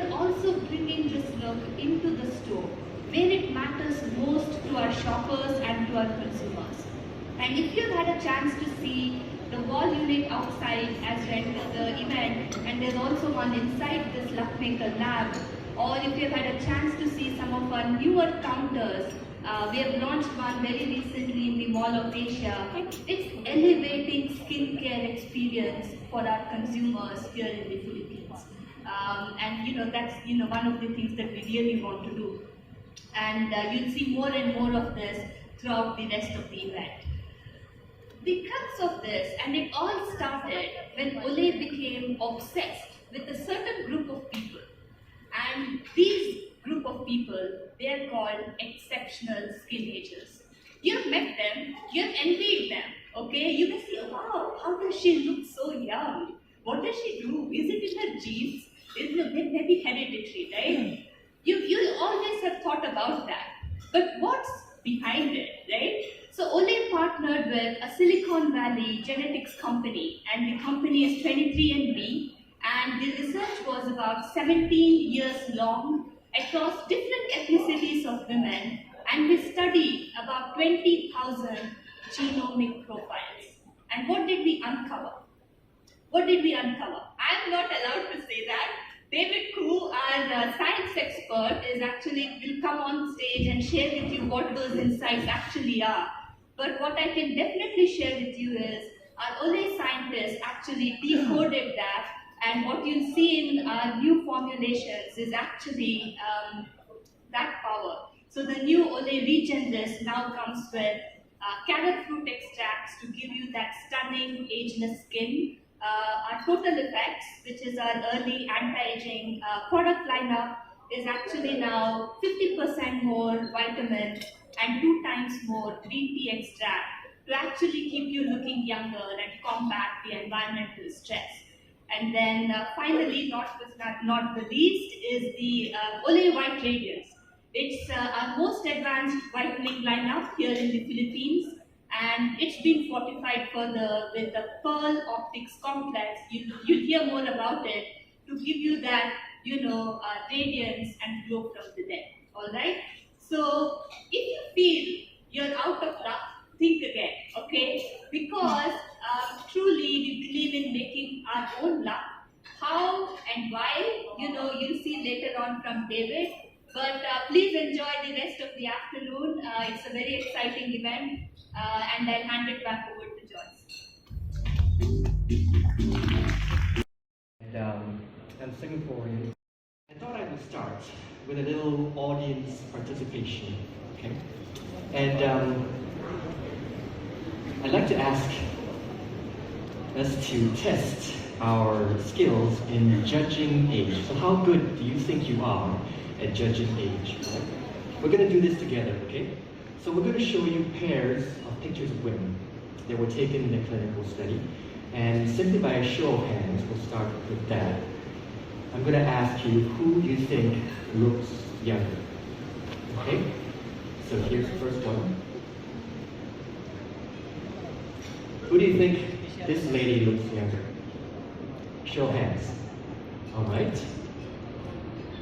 are also bringing this look into the store, where it matters most to our shoppers and to our consumers. And if you've had a chance to see the wall unit outside as you enter the event, and there's also one inside this Luckmaker lab, or if you've had a chance to see some of our newer counters, we have launched one very recently in the Mall of Asia. It's elevating skincare experience for our consumers here in the Philippines. And that's one of the things that we really want to do. And you'll see more and more of this throughout the rest of the event. The crux of this, and it all started when Olay became obsessed with a certain group of people. And these group of people, they are called exceptional skin agers. You've met them, you've envied them, okay? You may say, wow, how does she look so young? What does she do? Is it in her genes? Is it maybe hereditary, right? You'll always have thought about that. But what's behind it, right? So Olay partnered with a Silicon Valley genetics company, and the company is 23andMe, and the research was about 17 years long across different ethnicities of women, and we studied about 20,000 genomic profiles. And what did we uncover? What did we uncover? I'm not allowed to say that. David Koo, our science expert, will come on stage and share with you what those insights actually are. But what I can definitely share with you is our Olay scientists actually decoded that, and what you'll see in our new formulations is actually that power. So the new Olay Regenerist now comes with carrot fruit extracts to give you that stunning ageless skin. Our Total Effects, which is our early anti-aging product lineup, is actually now 50% more vitamin and 2 times more green tea extract to actually keep you looking younger and combat the environmental stress. And then finally, not the least, is the Olay White Radiance. It's our most advanced whitening lineup here in the Philippines, and it's been fortified further with the Pearl Optics Complex. You'll hear more about it to give you that, radiance and glow from the dead. All right. So if you feel you're out of luck, think again, okay? Because truly we believe in making our own luck. How and why, you'll see later on from David. But please enjoy the rest of the afternoon. It's a very exciting event, and I'll hand it back over to Joyce. And I'm Singaporean. I thought I would start with a little audience participation, okay? And I'd like to ask us to test our skills in judging age. So how good do you think you are at judging age? Right? We're going to do this together, okay? So we're going to show you pairs of pictures of women that were taken in a clinical study. And simply by a show of hands, we'll start with that. I'm going to ask you who you think looks younger. Okay? So here's the first one. Who do you think this lady looks younger? Show of hands. All right.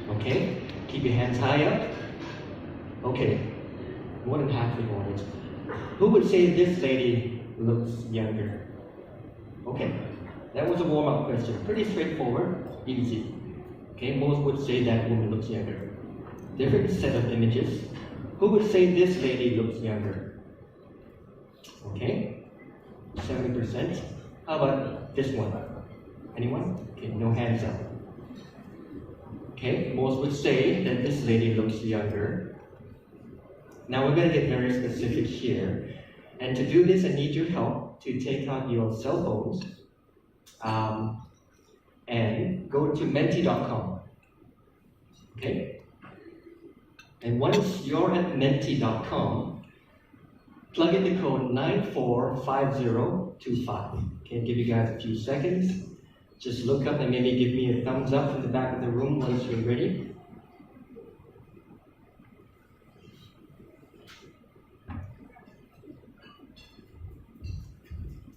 Okay. Keep your hands high up. Okay. More than half the audience. Who would say this lady looks younger? Okay. That was a warm-up question. Pretty straightforward. Easy. Okay. Most would say that woman looks younger. Different set of images. Who would say this lady looks younger? Okay. 70%. How about this one? Anyone? Okay, no hands up. Okay, most would say that this lady looks younger. Now we're going to get very specific here. And to do this, I need your help to take out your cell phones and go to menti.com. Okay? And once you're at menti.com, plug in the code 945025. Okay, I'll give you guys a few seconds. Just look up and maybe give me a thumbs up from the back of the room once you're ready.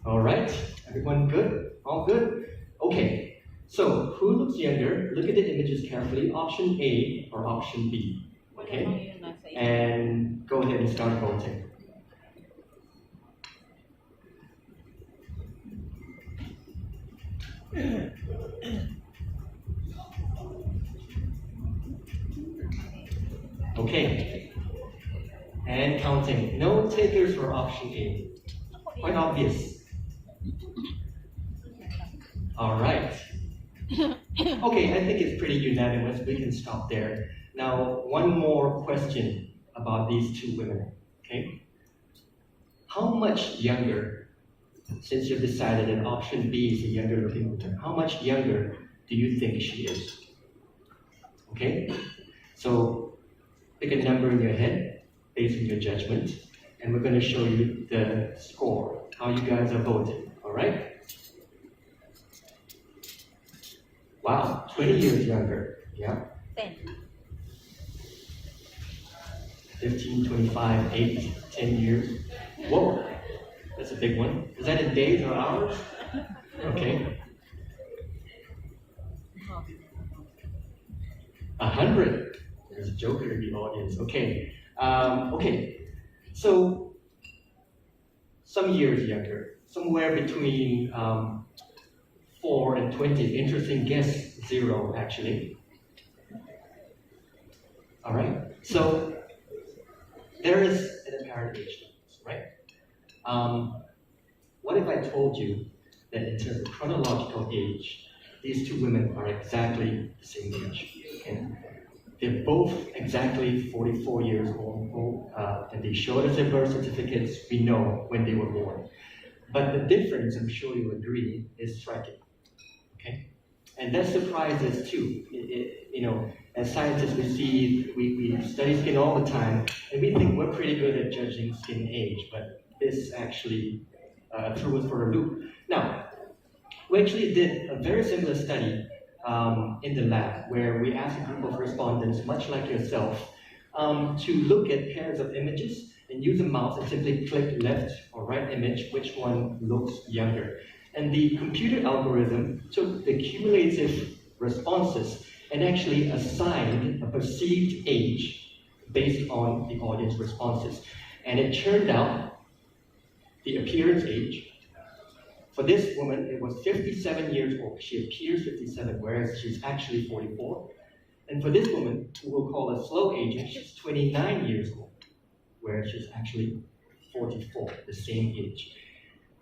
All right, everyone good? All good? Okay, so who looks younger, look at the images carefully, option A or option B, okay? And go ahead and start voting. Okay, and counting. No takers for option A. Quite obvious. All right. Okay, I think it's pretty unanimous. We can stop there. Now, one more question about these two women, okay? How much younger, since you've decided that option B is a younger looking woman, how much younger do you think she is? Okay? So, pick a number in your head based on your judgment, and we're going to show you the score, how you guys are voting, all right? Wow, 20 years younger, yeah? 10. 15, 25, 8, 10 years. Whoa, that's a big one. Is that in days or hours? Okay. 100. There's a joker in the audience. Okay. Okay. So, some years younger, somewhere between 4 and 20. Interesting guess, 0 actually. All right. So, there is an apparent age difference, right? What if I told you that in terms of chronological age, these two women are exactly the same age? Okay? They're both exactly 44 years old, and they showed us their birth certificates. We know when they were born. But the difference, I'm sure you agree, is striking. Okay? And that surprises too. You know, as scientists, we study skin all the time, and we think we're pretty good at judging skin age, but this actually threw us for a loop. Now, we actually did a very similar study in the lab where we asked a group of respondents, much like yourself, to look at pairs of images and use a mouse and simply click left or right image, which one looks younger. And the computer algorithm took the cumulative responses and actually assigned a perceived age based on the audience responses. And it turned out the appearance age. For this woman, it was 57 years old. She appears 57, whereas she's actually 44. And for this woman, who we'll call a slow aging, she's 29 years old, whereas she's actually 44, the same age.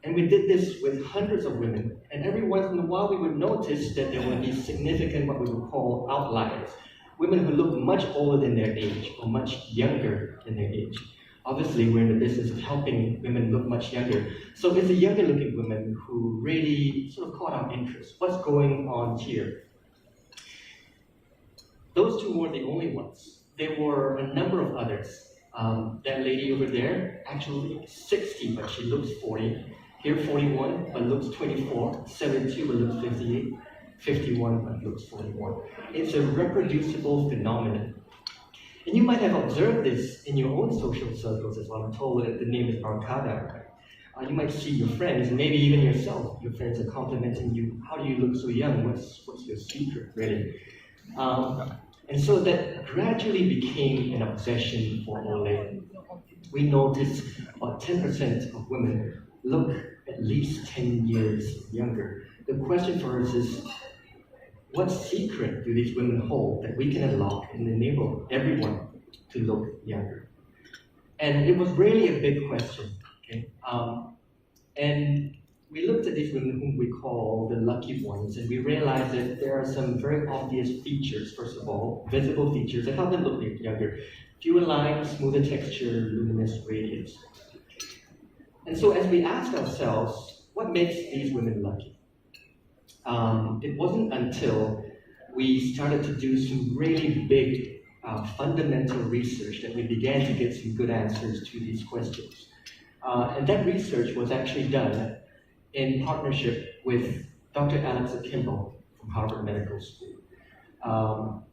And we did this with hundreds of women, and every once in a while we would notice that there would be significant, what we would call outliers. Women who look much older than their age, or much younger than their age. Obviously, we're in the business of helping women look much younger. So it's a younger looking woman who really sort of caught our interest. What's going on here? Those two weren't the only ones. There were a number of others. That lady over there, actually 60, but she looks 40. Here 41, but looks 24. 72, but looks 58. 51, but looks 41. It's a reproducible phenomenon. And you might have observed this in your own social circles as well. I'm told that the name is Barcada. You might see your friends, and maybe even yourself. Your friends are complimenting you. How do you look so young? What's your secret, really? And so that gradually became an obsession for Olay. We noticed about 10% of women look at least 10 years younger. The question for us is, what secret do these women hold that we can unlock and enable everyone to look younger? And it was really a big question. Okay? And we looked at these women whom we call the lucky ones, and we realized that there are some very obvious features, first of all, visible features that help them look younger. Fewer lines, smoother texture, luminous radiance. And so as we asked ourselves, what makes these women lucky? It wasn't until we started to do some really big fundamental research that we began to get some good answers to these questions. And that research was actually done in partnership with Dr. Alex Kimball from Harvard Medical School.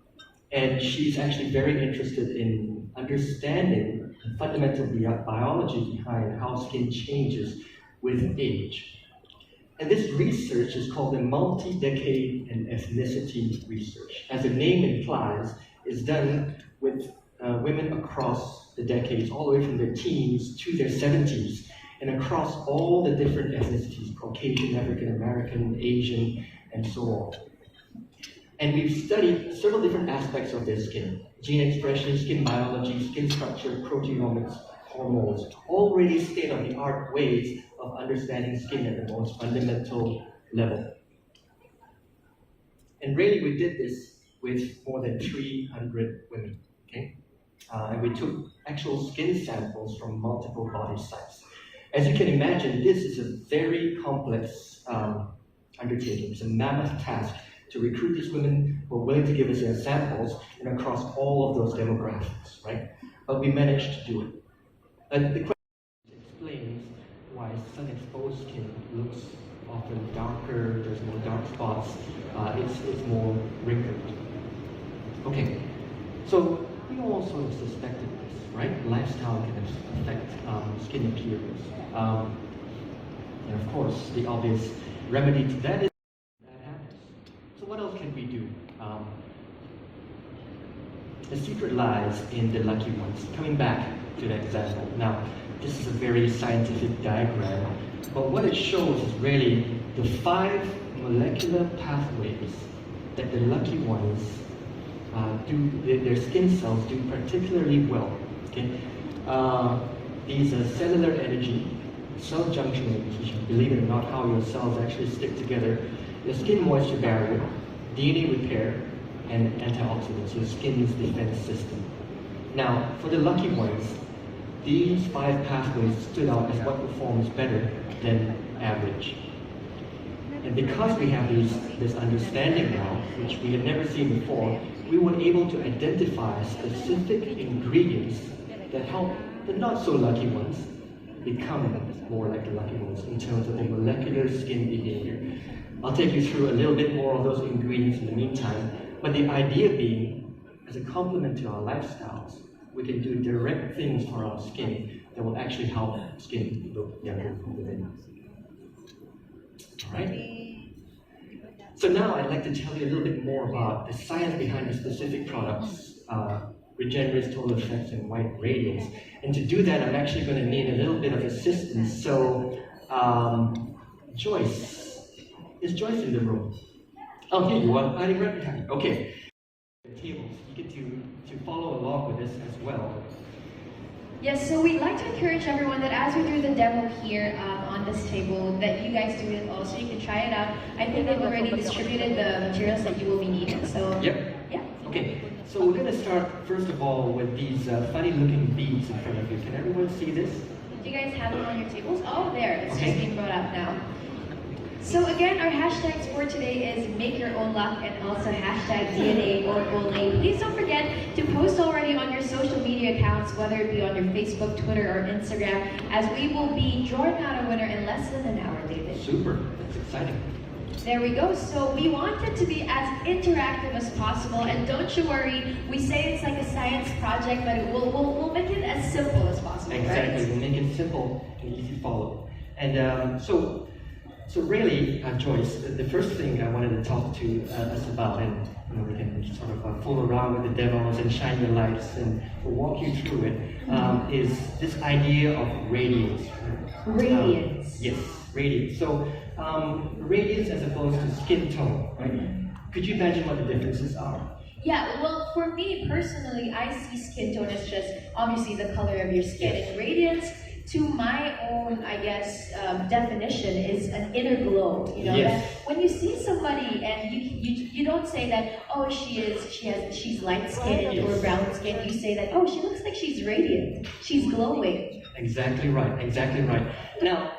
And she's actually very interested in understanding the fundamental biology behind how skin changes with age. And this research is called the multi-decade and ethnicity research. As the name implies, it's done with women across the decades, all the way from their teens to their 70s, and across all the different ethnicities, Caucasian, African American, Asian, and so on. And we've studied several different aspects of their skin: gene expression, skin biology, skin structure, proteomics, hormones, all really state-of-the-art ways of understanding skin at the most fundamental level. And really, we did this with more than 300 women, okay? And we took actual skin samples from multiple body sites. As you can imagine, this is a very complex undertaking. It's a mammoth task to recruit these women who are willing to give us their samples and across all of those demographics, right? But we managed to do it. And the question explains why sun-exposed skin looks often darker, there's more dark spots, it's more wrinkled. Okay, so we all sort of suspected this, right? Lifestyle can affect skin appearance. And of course, the obvious remedy to that is that happens. So what else can we do? The secret lies in the lucky ones. Coming back to that example. Now, this is a very scientific diagram, but what it shows is really the 5 molecular pathways that the lucky ones their skin cells do particularly well. Okay? These are cellular energy, cell junction adhesion, believe it or not, how your cells actually stick together, your skin moisture barrier, DNA repair, and antioxidants, your skin's defense system. Now, for the lucky ones, these 5 pathways stood out as what performs better than average. And because we have this understanding now, which we had never seen before, we were able to identify specific ingredients that help the not so lucky ones become more like the lucky ones in terms of the molecular skin behavior. I'll take you through a little bit more of those ingredients in the meantime, but the idea being, as a complement to our lifestyles, we can do direct things for our skin that will actually help skin look younger from within. All right? So now I'd like to tell you a little bit more about the science behind the specific products, Regenerate Total Effects and White Radiance. And to do that, I'm actually going to need a little bit of assistance. So, Joyce, is Joyce in the room? Oh, here you are. I didn't recognize you. Okay. Tables, you get to follow along with this as well. Yes, so we'd like to encourage everyone that as we do the demo here on this table, that you guys do it also. You can try it out. I think they've already distributed the materials that you will be needing. So yep. Yeah. Okay. So we're going to start first of all with these funny-looking beads in front of you. Can everyone see this? Do you guys have them on your tables? Oh, there. It's okay. Just being brought up now. So again, our hashtags for today is make your own luck and also hashtag DNA or Olay. Please don't forget to post already on your social media accounts, whether it be on your Facebook, Twitter, or Instagram, as we will be drawing out a winner in less than an hour, David. Super, that's exciting. There we go. So we want it to be as interactive as possible, and don't you worry, we say it's like a science project, but we'll make it as simple as possible. Exactly, right? we'll make it simple and easy to follow. And So really, Joyce, the first thing I wanted to talk to us about, and we can sort of fool around with the demos and shine your lights, and we'll walk you through it, is this idea of radiance. Radiance. Yes, radiance. So radiance as opposed to skin tone, right? Could you imagine what the differences are? Yeah, well, for me personally, I see skin tone as just obviously the color of your skin, and radiance, to my own, I guess, definition, is an inner glow. You know, yes. That when you see somebody and you don't say that, oh, she's light skinned yes. or brown skinned. You say that, oh, she looks like she's radiant, she's glowing. Exactly right. Exactly right. Now,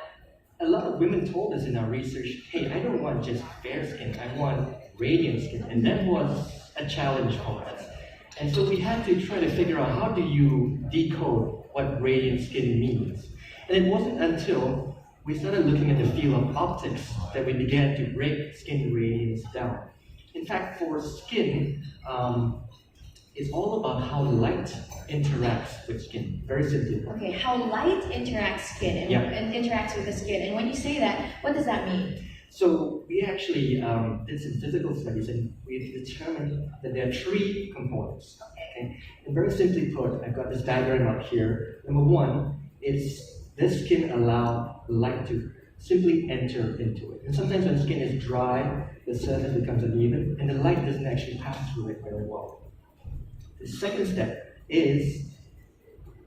a lot of women told us in our research, hey, I don't want just fair skin, I want radiant skin, and that was a challenge for us. And so we had to try to figure out, how do you decode what radiant skin means? And it wasn't until we started looking at the field of optics that we began to break skin radiance down. In fact, for skin, it's all about how light interacts with skin, very simply. Okay, how light interacts skin and interacts with the skin. And when you say that, what does that mean? So we actually did some physical studies, and we determined that there are three components. Okay? And very simply put, I've got this diagram up here. Number one is this skin allows light to simply enter into it. And sometimes when skin is dry, the surface becomes uneven, and the light doesn't actually pass through it very well. The second step is,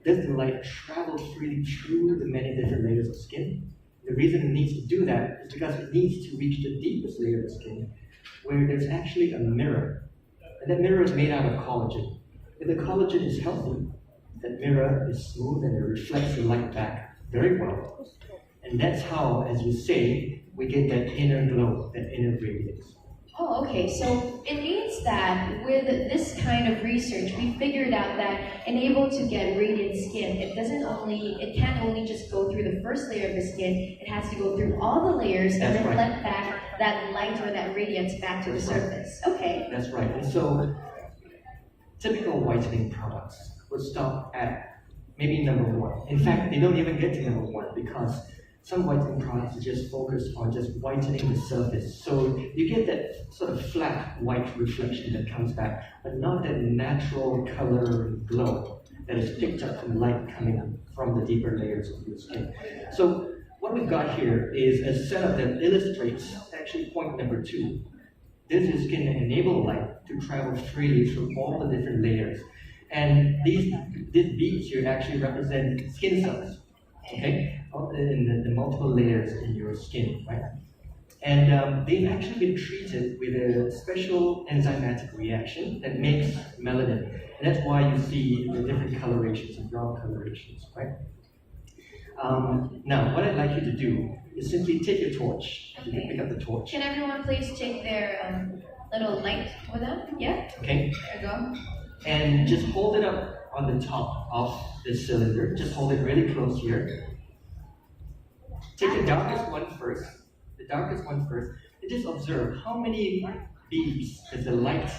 does the light travel freely through the many different layers of skin? The reason it needs to do that is because it needs to reach the deepest layer of the skin, where there's actually a mirror. And that mirror is made out of collagen. If the collagen is healthy, that mirror is smooth and it reflects the light back very well. And that's how, as you say, we get that inner glow, that inner radiance. Oh, okay. So it means that with this kind of research, we figured out that in able to get radiant skin, it can't only just go through the first layer of the skin, it has to go through all the layers and reflect back that light or that radiance back to the surface. Okay. That's right. And so typical whitening products would stop at maybe number one. In fact, they don't even get to number one because some whitening products just focus on just whitening the surface. So you get that sort of flat white reflection that comes back, but not that natural color and glow that is picked up from light coming from the deeper layers of your skin. So what we've got here is a setup that illustrates actually point number two. This is going to enable light to travel freely through all the different layers. And these beads here actually represent skin cells, okay? In the multiple layers in your skin, right? And they've actually been treated with a special enzymatic reaction that makes melanin. And that's why you see the different colorations and brown colorations, right? Now, what I'd like you to do is simply take your torch. Okay. You can pick up the torch. Can everyone please take their little light with them? Yeah? Okay. There you go. And just hold it up on the top of this cylinder. Just hold it really close here. Take the darkest one first. The darkest one first. And just observe how many beads does the light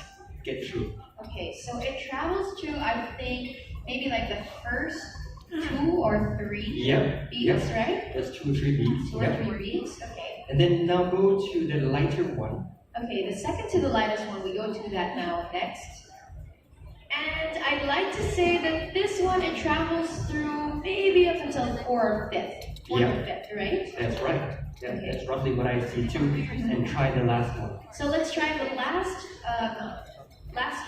get through. Okay, so it travels through, I think, maybe like the first 2 or 3 beads, right? That's 2 or 3 beads. 2 or 3 beads, okay. And then now go to the lighter one. Okay, the second to the lightest one, we go to that now next. And I'd like to say that this one, it travels through maybe up until 4th or 5th. 4th or 5th, right? That's right. Yeah, Okay. That's roughly what I see too. And try the last one. So let's try the last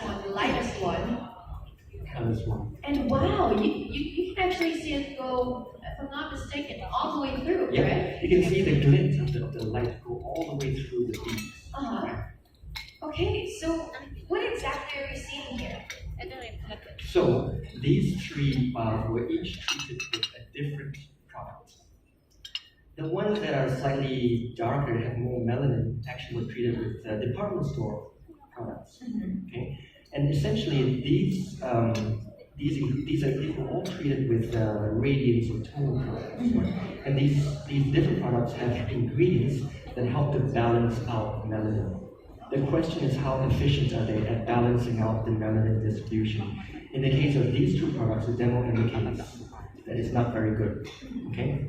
one, the lightest one. This one. And wow, you can actually see it go, if I'm not mistaken, all the way through, Yeah, right? you can see the glint of the light go all the way through the beads. Okay, so what exactly are we seeing here? So these 3 were each treated with a different product. The ones that are slightly darker, have more melanin, actually were treated with department store products. Okay, and essentially these are all treated with radiance or tone products. And these different products have ingredients that help to balance out melanin. The question is, how efficient are they at balancing out the melanin distribution? In the case of these 2 products, the demo indicates that it's not very good. Okay,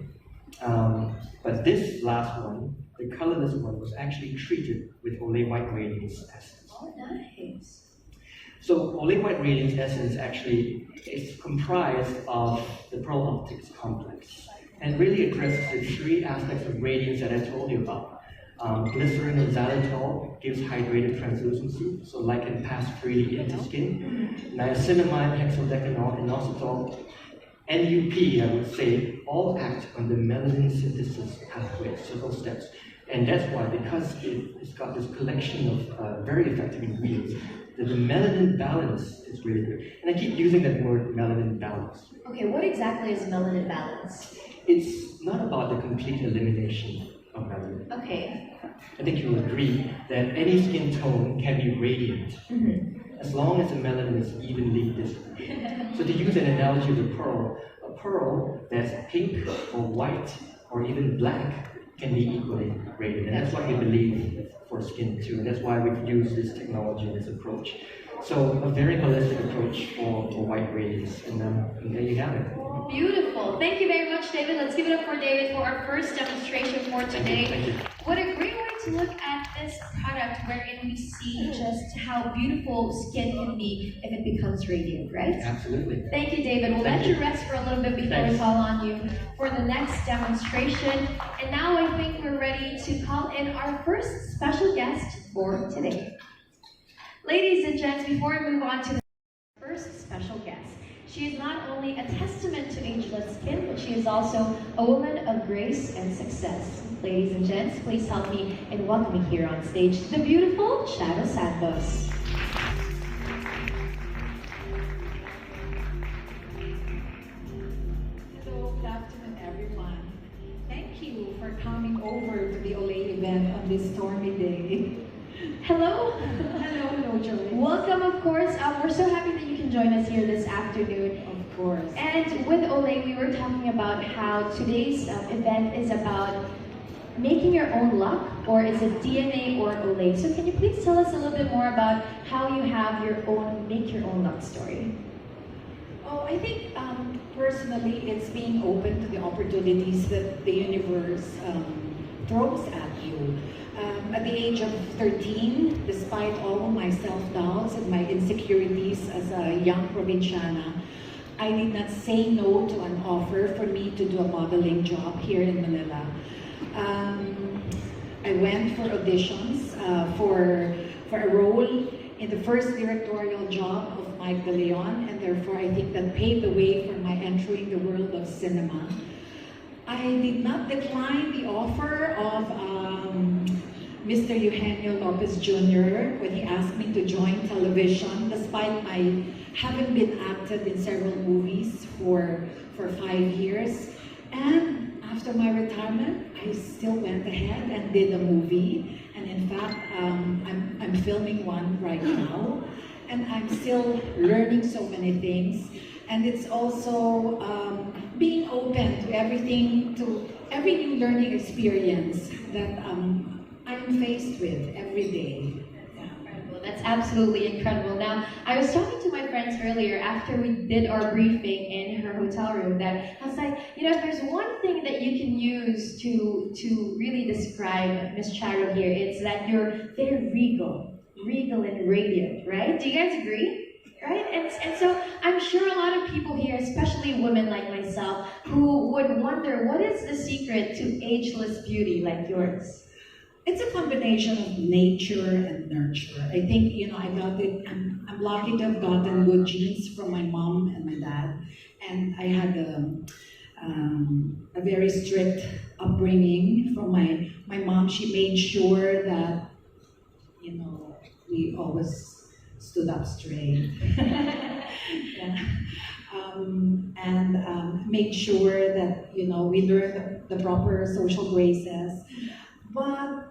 but this last one, the colorless one, was actually treated with Olay White Radiance Essence. Oh, nice. So Olay White Radiance Essence actually is comprised of the pearl optics complex, and really addresses the 3 aspects of radiance that I told you about. Glycerin and xylitol gives hydrated translucency, so light can pass freely into skin. Niacinamide, hexadecanol, and inositol, NUP, I would say, all act on the melanin synthesis pathway, several steps. And that's why, because it's got this collection of very effective ingredients, the melanin balance is really good. And I keep using that word, melanin balance. Okay, what exactly is melanin balance? It's not about the complete elimination of melanin. Okay. I think you'll agree that any skin tone can be radiant, as long as the melanin is evenly distributed. So to use an analogy of a pearl that's pink or white or even black can be equally radiant. And that's what we believe for skin too. And that's why we've used this technology and this approach. So a very holistic approach for white radiance, and there you have it. Beautiful. Thank you very much, David. Let's give it up for David for our first demonstration for today. Thank you. What a great way to look at this product, wherein we see just how beautiful skin can be if it becomes radiant, right? Absolutely. Thank you, David. We'll let you rest for a little bit before we call on you for the next demonstration. And now I think we're ready to call in our first special guest for today. Ladies and gents, before we move on to the first special guest, she is not only a testament to ageless skin, but she is also a woman of grace and success. Ladies and gents, please help me in welcoming here on stage the beautiful Charo Santos. Hello, good afternoon, everyone. Thank you for coming over to the Olay event on this stormy day. Hello. Hello, Joy. Welcome, of course. We're so happy that you can join us here this afternoon. Of course. And with Olay, we were talking about how today's event is about making your own luck, or is it DNA or Olay? So can you please tell us a little bit more about how you have your own, make your own luck story? Oh, I think personally, it's being open to the opportunities that the universe throws at you. At the age of 13, despite all my self-doubts and my insecurities as a young provinciana, I did not say no to an offer for me to do a modeling job here in Manila. I went for auditions for a role in the first directorial job of Mike De Leon, and therefore I think that paved the way for my entering the world of cinema. I did not decline the offer of Mr. Eugenio Lopez Jr. when he asked me to join television, despite my having been acted in several movies for 5 years. And after my retirement, I still went ahead and did a movie. And in fact, I'm filming one right now. And I'm still learning so many things. And it's also being open to everything, to every new learning experience that I'm faced with every day. Incredible. That's absolutely incredible. Now, I was talking to my friends earlier after we did our briefing in her hotel room that I was like, you know, if there's one thing that you can use to really describe Miss Charo here, it's that you're very regal and radiant, right? Do you guys agree? Right? And so I'm sure a lot of people here, especially women like myself, who would wonder, what is the secret to ageless beauty like yours? It's a combination of nature and nurture. I think, you know, I'm lucky to have gotten good genes from my mom and my dad. And I had a very strict upbringing from my mom. She made sure that, you know, we always stood up straight. Yeah. And made sure that, you know, we learned the proper social graces.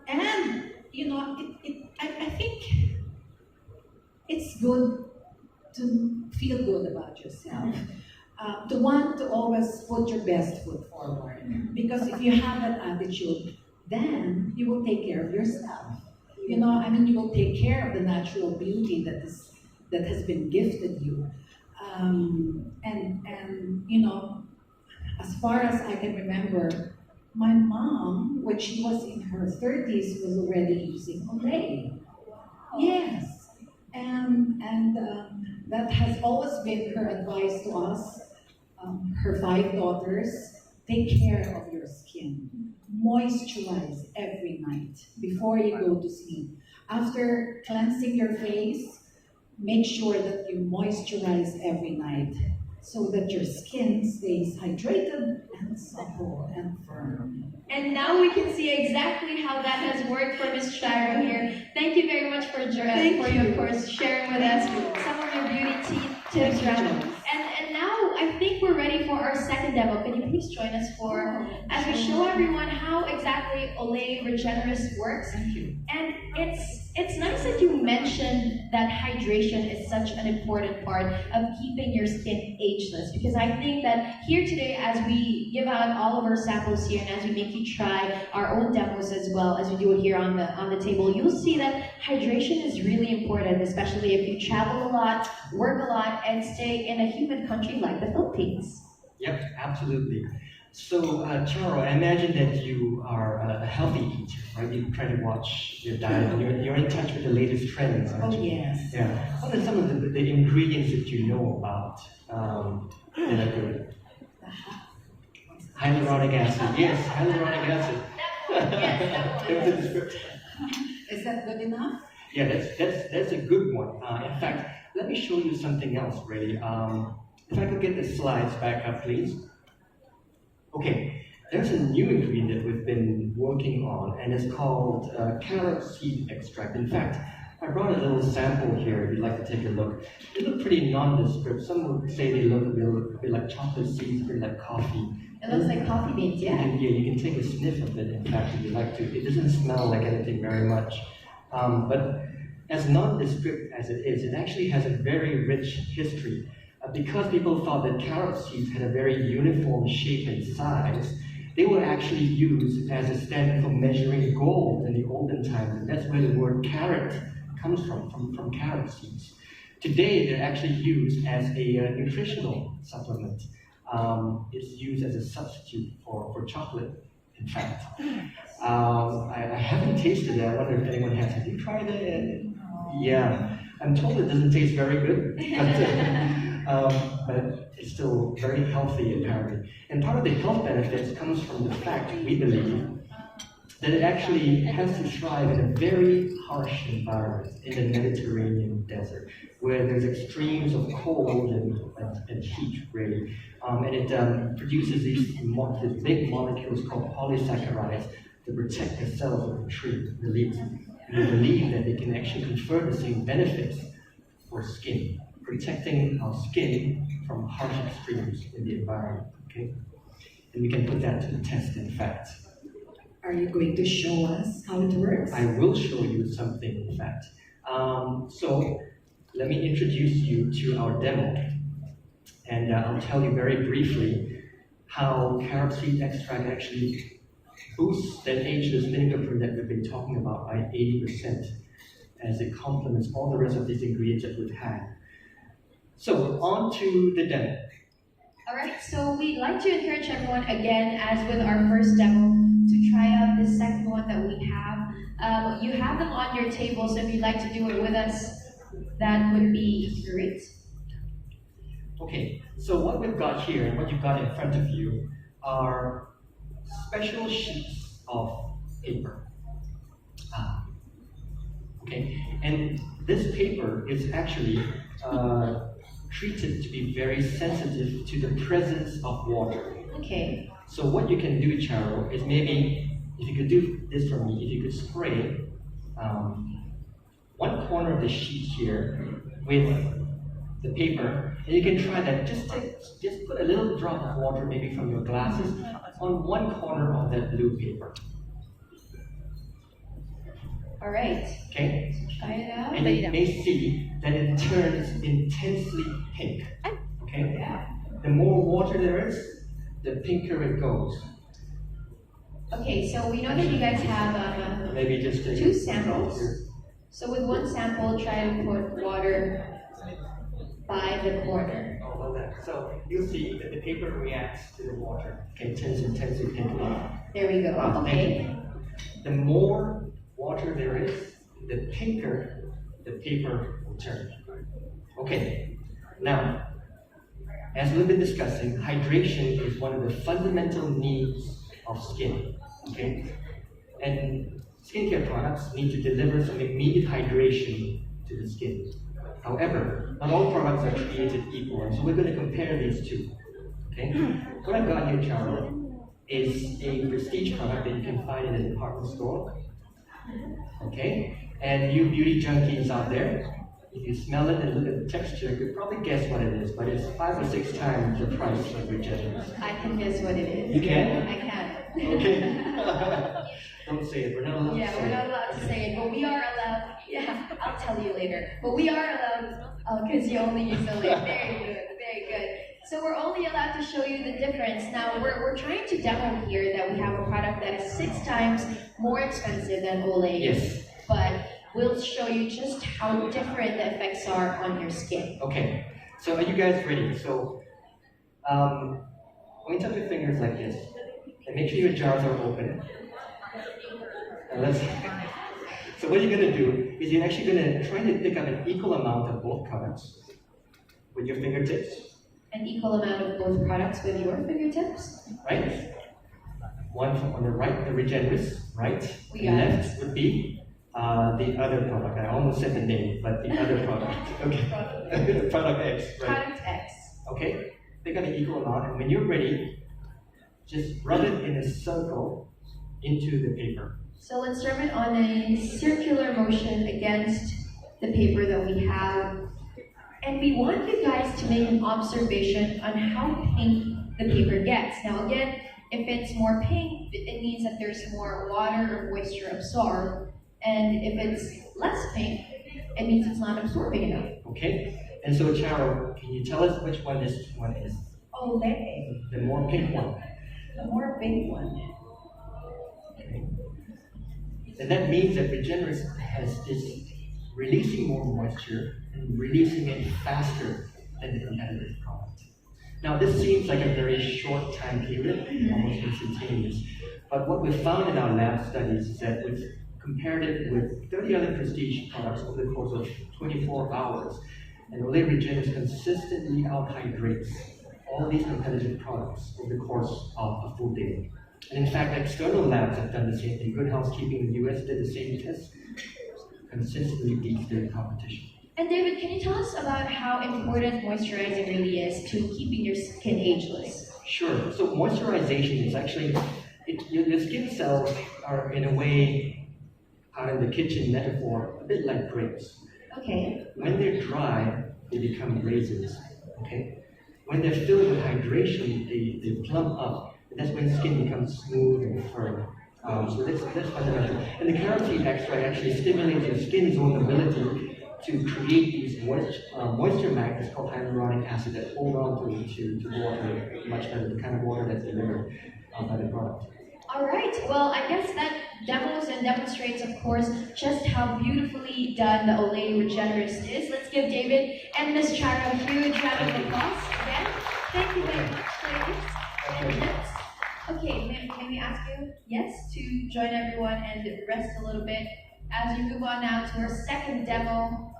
And you know, I think it's good to feel good about yourself. To want to always put your best foot forward. Because if you have that attitude, then you will take care of yourself. You know, I mean, you will take care of the natural beauty that has been gifted you. And you know, as far as I can remember, my mom, when she was in her 30s, was already using Olay. Yes, and that has always been her advice to us, her 5 daughters. Take care of your skin. Moisturize every night before you go to sleep. After cleansing your face, make sure that you moisturize every night so that your skin stays hydrated and supple and firm. And now we can see exactly how that has worked for Miss Charo here. Thank you very much for you, of course, sharing with us some of your beauty tips. And now I think we're ready for our second demo, can you please join us as we show everyone how exactly Olay Regenerist works? Thank you. And it's nice that you mentioned that hydration is such an important part of keeping your skin ageless, because I think that here today, as we give out all of our samples here and as we make you try our own demos as well as we do it here on the table, you'll see that hydration is really important, especially if you travel a lot, work a lot, and stay in a humid country like the Philippines. Yep, absolutely. So, Charo, I imagine that you are a healthy eater, right? You try to watch your diet, and you're in touch with the latest trends, aren't you? Yes. Yeah. What are some of the ingredients that you know about that are good? Hyaluronic acid. Yes, hyaluronic acid. There was a description. Is that good enough? Yeah, that's a good one. In fact, let me show you something else, really. If I could get the slides back up, please. Okay, there's a new ingredient that we've been working on, and it's called carrot seed extract. In fact, I brought a little sample here if you'd like to take a look. They look pretty nondescript. Some would say they look a bit like chocolate seeds, a bit like coffee. It looks like coffee beans, yeah. You can take a sniff of it, in fact, if you'd like to. It doesn't smell like anything very much. But as nondescript as it is, it actually has a very rich history. Because people thought that carrot seeds had a very uniform shape and size, they were actually used as a standard for measuring gold in the olden times. And that's where the word carrot comes from carrot seeds. Today, they're actually used as a nutritional supplement. It's used as a substitute for chocolate, in fact. I haven't tasted it. I wonder if anyone has. Have you tried it? Yeah. I'm told it doesn't taste very good. But it's still very healthy, apparently. And part of the health benefits comes from the fact, we believe, that it actually has to thrive in a very harsh environment in the Mediterranean desert, where there's extremes of cold and heat, really. And it produces these big molecules called polysaccharides to protect the cells of the tree, the leaves. And we believe that they can actually confer the same benefits for skin, protecting our skin from harsh extremes in the environment, okay? And we can put that to the test, in fact. Are you going to show us how it works? I will show you something, in fact. So, let me introduce you to our demo. And I'll tell you very briefly how carrot seed extract actually boosts that ageless fingerprint that we've been talking about by 80%, as it complements all the rest of these ingredients that we've had. So, on to the demo. Alright, so we'd like to encourage everyone, again, as with our first demo, to try out this second one that we have. You have them on your table, so if you'd like to do it with us, that would be great. Okay, so what we've got here and what you've got in front of you are special sheets of paper. Okay, and this paper is actually treated to be very sensitive to the presence of water. Okay. So what you can do, Charo, is maybe, if you could do this for me, if you could spray one corner of the sheet here with the paper, and you can try that. Just put a little drop of water, maybe from your glasses, on one corner of that blue paper. All right. Okay? Try it out. And you may see that it turns intensely pink. Okay? Yeah. The more water there is, the pinker it goes. Okay, so we know that you guys have Maybe just two samples. So with one sample, try to put water by the corner. Oh, well then. So you'll see that the paper reacts to the water. Okay, it turns intensely pink. There we go. Okay. The more water there is, the pinker the paper will turn. Okay, now, as we've been discussing, hydration is one of the fundamental needs of skin. Okay, and skincare products need to deliver some immediate hydration to the skin. However, not all products are created equal, and so we're going to compare these two. Okay, what I've got here, Charo, is a prestige product that you can find in a department store. Okay, and you beauty junkies out there, if you smell it and look at the texture, you could probably guess what it is, but it's 5 or 6 times the price of Regenerist. I can guess what it is. You can? I can. Okay. Don't say it. We're not allowed to Yeah, say we're it. not allowed to say it, but we are allowed. Yeah, I'll tell you later. But we are allowed, because you only use the lid. Very good, very good. So we're only allowed to show you the difference. Now we're trying to demo here that we have a product that is 6 times more expensive than Olay. Yes. But we'll show you just how different the effects are on your skin. Okay. So are you guys ready? So point up your fingers like this. And make sure your jars are open. And so what you're going to do is you're actually going to try to pick up an equal amount of both products with your fingertips. An equal amount of both products with your fingertips. Right? One on the right, the Regenerist, right? We The got it. left would be the other product. I almost said the name, but the other product. Okay. Product X, right? Product X. Okay? Pick up an equal amount, and when you're ready, just rub it in a circle into the paper. So let's rub it on a circular motion against the paper that we have. And we want you guys to make an observation on how pink the paper gets. Now again, if it's more pink, it means that there's more water or moisture absorbed. And if it's less pink, it means it's not absorbing enough. Okay? And so, Charo, can you tell us which one this one is? Olay. The more pink one. The more pink one. Okay. And that means that Regenerist is releasing more moisture and releasing it faster than the competitive product. Now, this seems like a very short time period, almost instantaneous. But what we've found in our lab studies is that we've compared it with 30 other prestige products over the course of 24 hours. And Olay Regenerist consistently outhydrates all these competitive products over the course of a full day. And in fact, external labs have done the same thing. Good Housekeeping in the US did the same test, consistently beats their competition. And David, can you tell us about how important moisturizing really is to keeping your skin ageless? Sure. So moisturization is actually, your skin cells are in a way, out in the kitchen metaphor, a bit like grapes. Okay. When they're dry, they become raisins. Okay? When they're filled with hydration, they plump up. And that's when skin becomes smooth and firm. So that's fundamental. And the carotene extract actually stimulates your skin's own ability to create these moisture magnets called hyaluronic acid that hold on to water much better, the kind of water that's delivered by the product. All right. Well, I guess that demos and demonstrates, of course, just how beautifully done the Olay Regenerist is. Let's give David and Ms. Charo a huge round of applause again. Thank you very much, ladies. And let's, okay, may we ask you, yes, to join everyone and rest a little bit as we move on now to our second demo.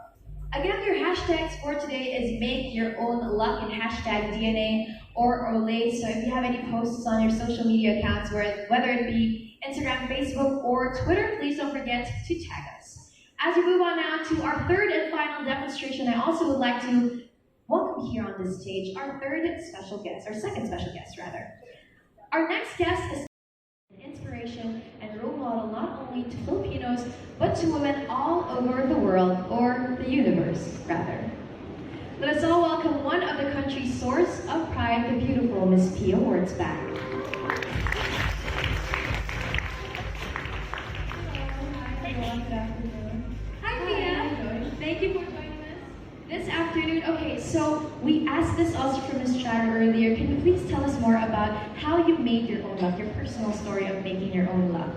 Again, your hashtags for today is make your own luck and hashtag DNA or Olay. So if you have any posts on your social media accounts, whether it be Instagram, Facebook, or Twitter, please don't forget to tag us. As we move on now to our third and final demonstration, I also would like to welcome here on this stage our second special guest rather. Our next guest is an inspiration and role model not only to Filipinos, but to women all over the world, or the universe, rather. Let us all welcome one of the country's source of pride, the beautiful Miss Pia Wurtzbach. Hi, Pia. Thank you for joining us this afternoon. Okay, so we asked this also from Ms. Charo earlier. Can you please tell us more about how you made your own luck, your personal story of making your own luck?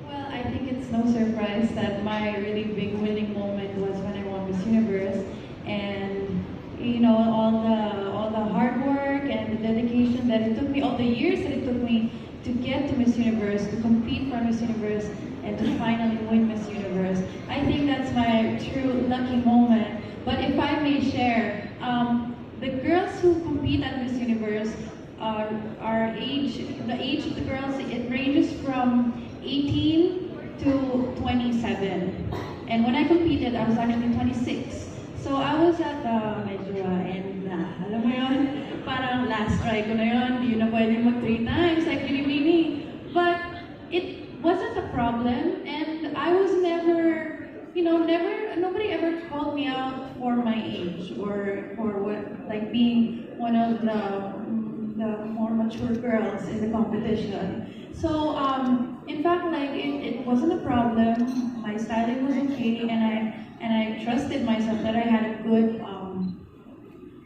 Well, I think it's no surprise that my really big winning moment was when I won Miss Universe, and you know all the hard work and the dedication that it took me, all the years that it took me to get to Miss Universe, to compete for Miss Universe, and to finally win Miss Universe. I think that's my true lucky moment. But if I may share, the girls who compete at Miss Universe the age of the girls, it ranges from 18 to 27. And when I competed, I was actually 26. So I was at medyo end na. Alam mo yun, parang last try ko na yun, di na pwede mag 3 times like Filipina. But it wasn't a problem, and I was never, nobody ever called me out for my age or for what, like being one of the more mature girls in the competition. So in fact, like it wasn't a problem. My styling was okay, and I trusted myself that I had a good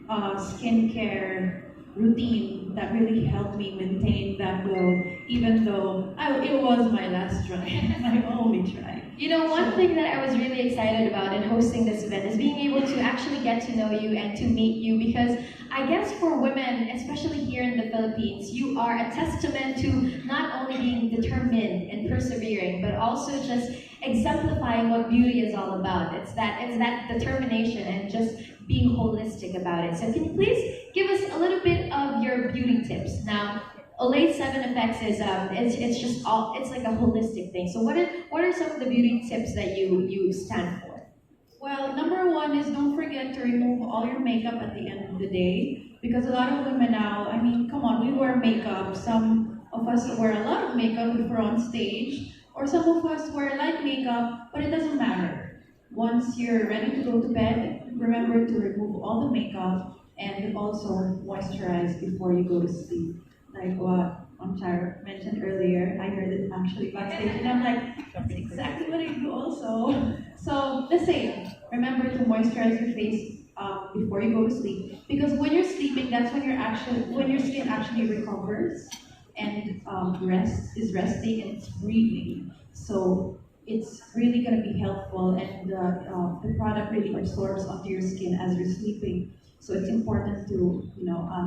skincare routine that really helped me maintain that glow, even though it was my last try, my only try. You know, one thing that I was really excited about in hosting this event is being able to actually get to know you and to meet you, because I guess for women, especially here in the Philippines, you are a testament to not only being determined and persevering, but also just exemplifying what beauty is all about. It's that determination and just being holistic about it. So can you please give us a little bit of your beauty tips? Now, Olay 7 Effects is it's like a holistic thing. So what are some of the beauty tips that you stand for? Well, number one is don't forget to remove all your makeup at the end of the day, because a lot of women now, I mean, come on, we wear makeup. Some of us wear a lot of makeup if we're on stage, or some of us wear light makeup, but it doesn't matter. Once you're ready to go to bed, remember to remove all the makeup and also moisturize before you go to sleep. Like what Chira mentioned earlier, I heard it actually backstage, and I'm like, that's exactly what I do also. So the same, remember to moisturize your face before you go to sleep, because when you're sleeping, that's when your skin actually recovers and is resting and it's breathing. So it's really going to be helpful, and the product really absorbs onto your skin as you're sleeping. So it's important to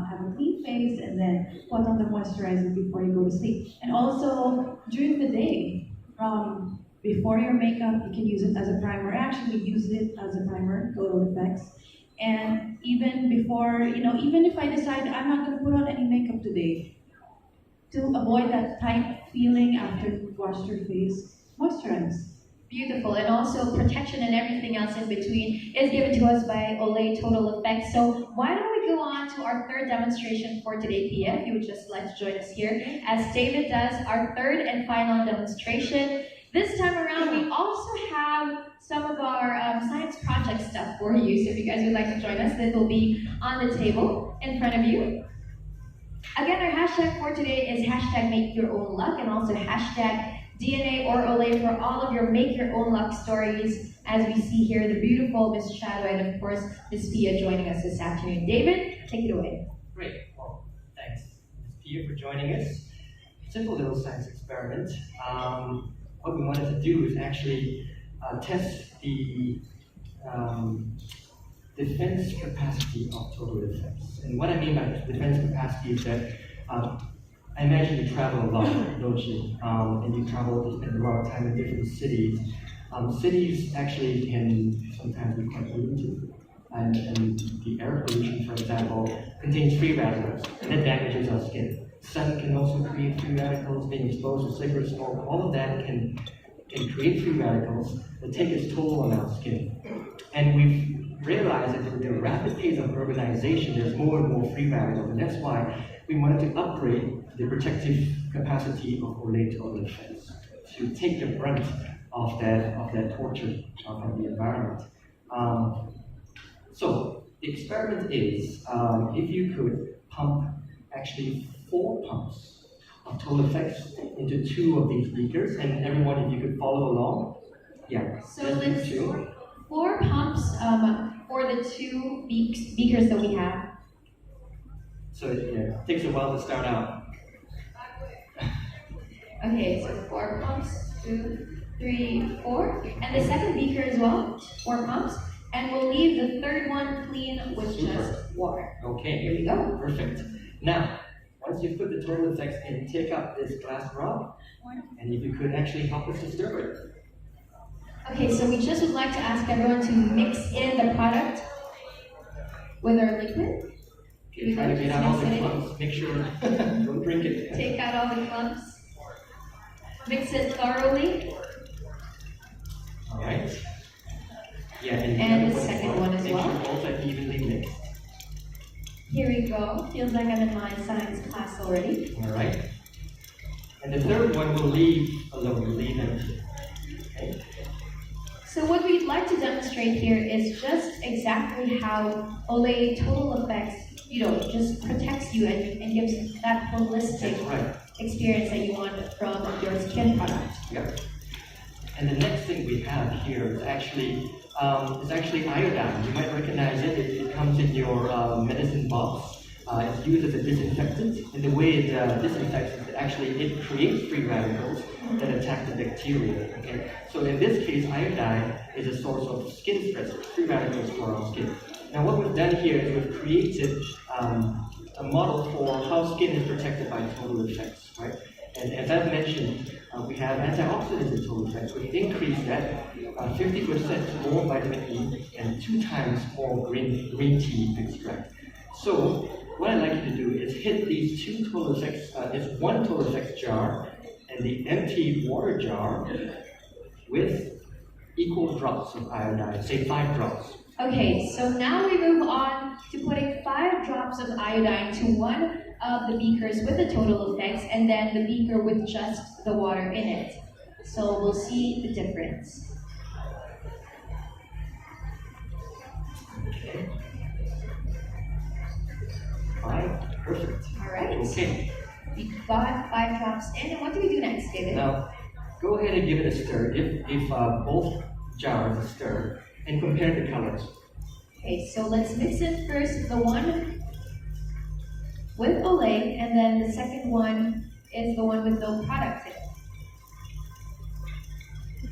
have a clean face and then put on the moisturizer before you go to sleep. And also during the day, before your makeup, you can use it as a primer. I actually use it as a primer, Total Effects. And even before, even if I decide I'm not going to put on any makeup today, to avoid that tight feeling after you washed your face, moisturize. Beautiful, and also protection and everything else in between is given to us by Olay Total Effects. So why don't we go on to our third demonstration for today, Pia, if you would just like to join us here, as David does our third and final demonstration. This time around, we also have some of our science project stuff for you. So if you guys would like to join us, this will be on the table in front of you. Again, our hashtag for today is hashtag make your own luck, and also hashtag DNA or Olay for all of your make your own luck stories. As we see here, the beautiful Miss Shadow and of course Miss Pia joining us this afternoon. David, take it away. Great. Well, thanks, Ms. Pia, for joining us. Simple little science experiment. What we wanted to do is actually test the defense capacity of Total Effects. And what I mean by defense capacity is that I imagine you travel a lot, don't you? And you travel to spend a lot of time in different cities. Cities actually can sometimes be quite polluted. And the air pollution, for example, contains free radicals, and that damages our skin. Sun can also create free radicals. Being exposed to cigarette smoke, all of that can create free radicals that take its toll on our skin. And we've realized that with the rapid pace of urbanization, there's more and more free radicals, and that's why we wanted to upgrade the protective capacity of Olay Total Effects to take the brunt of that torture from the environment. So the experiment is, if you could pump actually 4 pumps of Total Effects into 2 of these beakers, and everyone, if you could follow along. Yeah. So let's 4 pumps for the 2 beakers that we have. So it takes a while to start out. Okay, so 4 pumps, 2, 3, 4, and the second beaker as well, 4 pumps, and we'll leave the third one clean with just water. Okay, Here we go. Perfect. Now, once you put the Total Effects in, take up this glass rod, and if you could actually help us to stir it. Okay, so we just would like to ask everyone to mix in the product with our liquid. Okay, try to get out all the clumps. Make sure don't drink it. Take out all the clumps. Mix it thoroughly. All right. Yeah, And the second one as well. Make sure both are evenly mixed. Here we go. Feels like I'm in my science class already. All right. And the third one we'll leave alone. We'll leave empty. Okay. So what we'd like to demonstrate here is just exactly how Olay Total Effects just protects you and gives that holistic That's right. experience that you want from your skin product. Yep. And the next thing we have here is actually iodine. You might recognize it. It comes in your medicine box. It's used as a disinfectant. And the way it disinfects is it creates free radicals that attack the bacteria. Okay. So in this case, iodine is a source of skin stress, free radicals for our skin. Now what we've done here is we've created a model for how skin is protected by total effects, right? And as I've mentioned, we have antioxidants in total effects. We've increased that 50% more vitamin E and 2 times more green tea extract. So what I'd like you to do is hit these two total effects, this one total effects jar and the empty water jar with equal drops of iodine, say 5 drops. Okay, so now we move on to putting 5 drops of iodine to one of the beakers with the total effects and then the beaker with just the water in it. So we'll see the difference. Okay. 5, perfect. All right. Okay. We got 5 drops in, and what do we do next, David? Now, go ahead and give it a stir. If both jars are stirred, and compare the colors. Okay, so let's mix in first the one with Olay, and then the second one is the one with no product in it.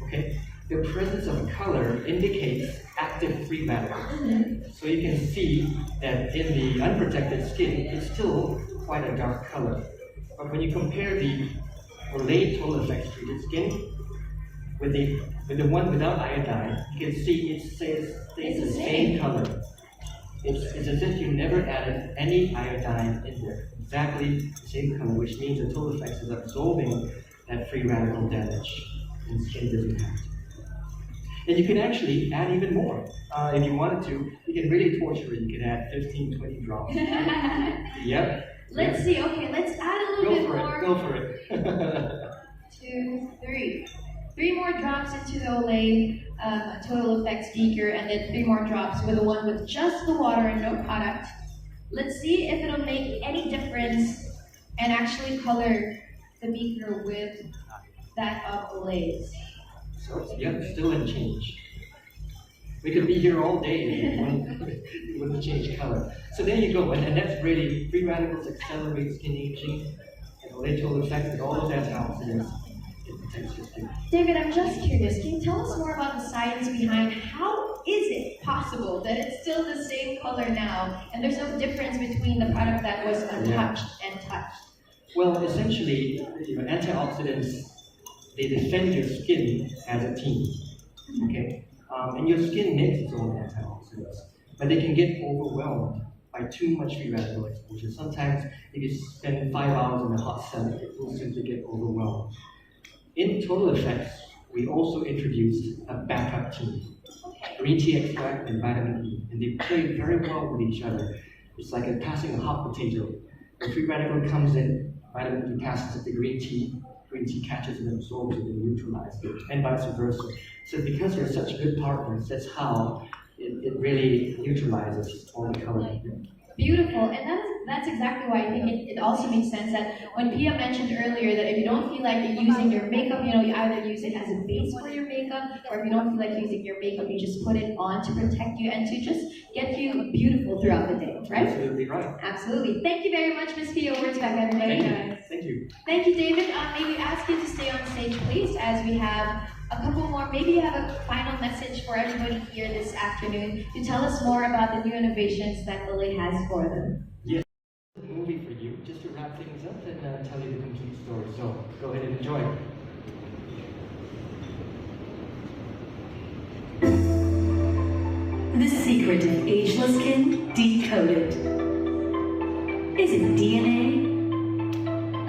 Okay, the presence of color indicates active free radicals. So you can see that in the unprotected skin, it's still quite a dark color. But when you compare the Olay total effects treated skin with the one without iodine, you can see it stays the same color. It's as if you never added any iodine in there. Exactly the same color, which means the total effects is absorbing that free radical damage and skin doesn't have to. And you can actually add even more. If you wanted to, you can really torture it. You can add 15, 20 drops. Yep. Let's see, okay, let's add a little bit more. Go for it. 2, 3. 3 more drops into the Olay total effects beaker, and then 3 more drops with the one with just the water and no product. Let's see if it'll make any difference and actually color the beaker with that of Olay's. So, yep, still unchanged. We could be here all day and it wouldn't change color. So there you go, and that's really free radicals accelerate skin aging, and Olay total effects with all those antioxidants. David, I'm just curious, can you tell us more about the science behind how is it possible that it's still the same color now and there's no difference between the product that was untouched and touched? Well, essentially, antioxidants, they defend your skin as a team, okay? And your skin makes its own antioxidants, but they can get overwhelmed by too much free radical exposure. Sometimes if you spend 5 hours in the hot sun, it will simply get overwhelmed. In total effects, we also introduced a backup team, green tea extract and vitamin E, and they play very well with each other. It's like passing a hot potato. The free radical comes in, vitamin E passes it to green tea catches and absorbs it and neutralizes it, and vice versa. So because they're such good partners, that's how it really neutralizes all the color. Beautiful, and that's exactly why I think it also makes sense that when Pia mentioned earlier that if you don't feel like you're using your makeup, you either use it as a base for your makeup, or if you don't feel like using your makeup, you just put it on to protect you and to just get you beautiful throughout the day, right? Absolutely right. Absolutely. Thank you very much, Ms. Pia. Over to back, everybody. Thank you. Thank you, David. May we ask you to stay on stage, please, as we have a couple more. Maybe you have a final message for everybody here this afternoon to tell us more about the new innovations that Olay has for them. Yes, a movie for you, just to wrap things up and tell you the complete story. So go ahead and enjoy. The secret of ageless skin decoded. Is it DNA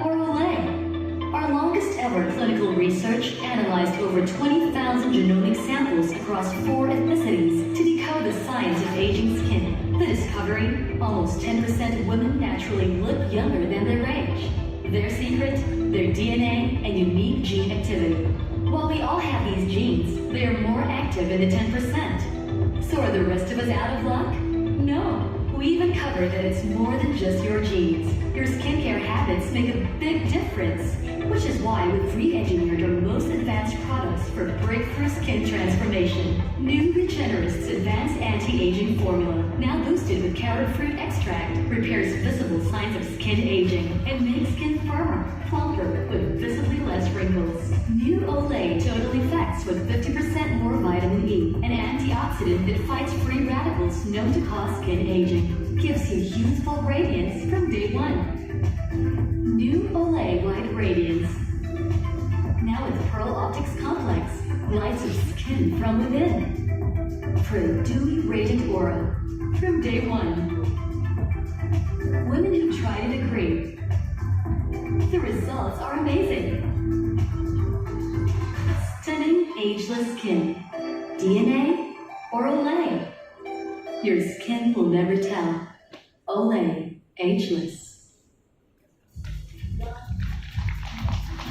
or Olay? Our longest ever clinical research analyzed over 20,000 genomic samples across 4 ethnicities to decode the science of aging skin. The discovery: almost 10% of women naturally look younger than their age. Their secret? Their DNA and unique gene activity. While we all have these genes, they are more active in the 10%. So are the rest of us out of luck? No, We even cover that it's more than just your genes. Your skincare habits make a big difference, which is why we've re-engineered our most advanced products for breakthrough skin transformation. New Regenerist's advanced anti-aging formula, now boosted with carrot fruit extract, repairs visible signs of skin aging and makes skin firmer, plumper, with visibly less wrinkles. New Olay Total Effects with 50% more vitamin E, an antioxidant that fights free radicals known to cause skin aging, gives you youthful radiance from day one. New Olay White Radiance. Now with Pearl Optics Complex, lights your skin from within. For a dewy, radiant aura from day one. Women who tried it agree. The results are amazing. Stunning, ageless skin. DNA or Olay? Your skin will never tell. Olay, ageless.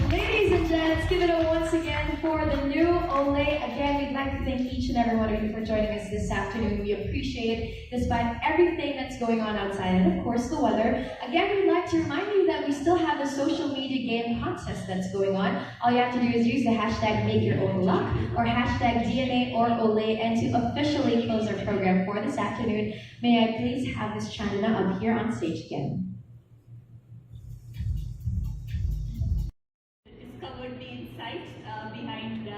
Ladies and gents, give it a once again for the new Olay. Again, we'd like to thank each and every one of you for joining us this afternoon. We appreciate it, despite everything that's going on outside and, of course, the weather. Again, we'd like to remind you that we still have the social media game contest that's going on. All you have to do is use the hashtag #MakeYourOwnLuck or hashtag DNA or Olay. And to officially close our program for this afternoon, may I please have Ms. Chandana up here on stage again. Discovered the insights behind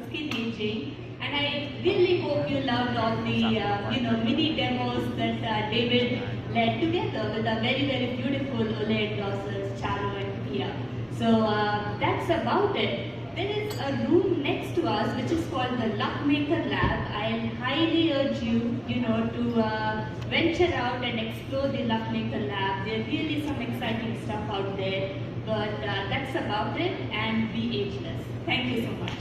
skin aging, and I really hope you loved all the mini demos that David led together with our very beautiful Olay endorsers Chalo and Pia. So that's about it. There is a room next to us which is called the Luckmaker Lab. I highly urge you, to venture out and explore the Luckmaker Lab. There's really some exciting stuff out there. But that's about it, and be ageless. Thank you so much.